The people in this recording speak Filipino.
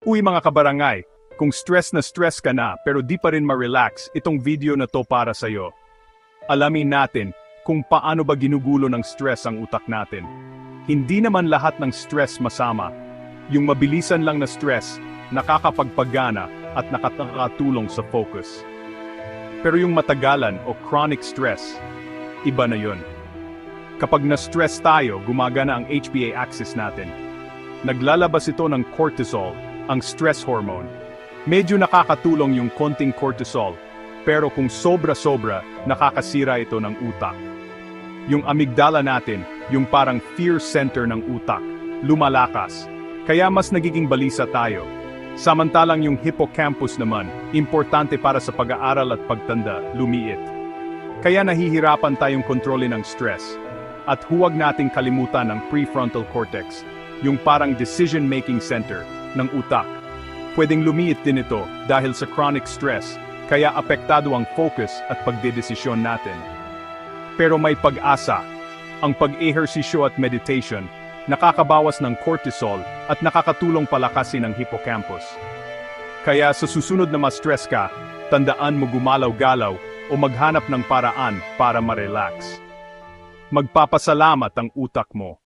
Uy mga kabarangay, kung stress na stress ka na pero di pa rin ma-relax, itong video na to para sa'yo. Alamin natin kung paano ba ginugulo ng stress ang utak natin. Hindi naman lahat ng stress masama. Yung mabilisan lang na stress, nakakapagpagana at nakakatulong sa focus. Pero yung matagalan o chronic stress, iba na yun. Kapag na-stress tayo, gumagana ang HPA axis natin. Naglalabas ito ng cortisol, ang stress hormone. Medyo nakakatulong yung konting cortisol, pero kung sobra-sobra, nakakasira ito ng utak. Yung amygdala natin, yung parang fear center ng utak, lumalakas. Kaya mas nagiging balisa tayo. Samantalang yung hippocampus naman, importante para sa pag-aaral at pagtanda, lumiit. Kaya nahihirapan tayong kontrolin ang stress. At huwag nating kalimutan ang prefrontal cortex, yung parang decision-making center ng utak. Pwedeng lumiit din ito dahil sa chronic stress, kaya apektado ang focus at pagdedesisyon natin. Pero may pag-asa. Ang pag-ehersisyo at meditation, nakakabawas ng cortisol at nakakatulong palakasin ang hippocampus. Kaya sa susunod na ma-stress ka, tandaan mo gumalaw-galaw o maghanap ng paraan para ma-relax. Magpapasalamat ang utak mo.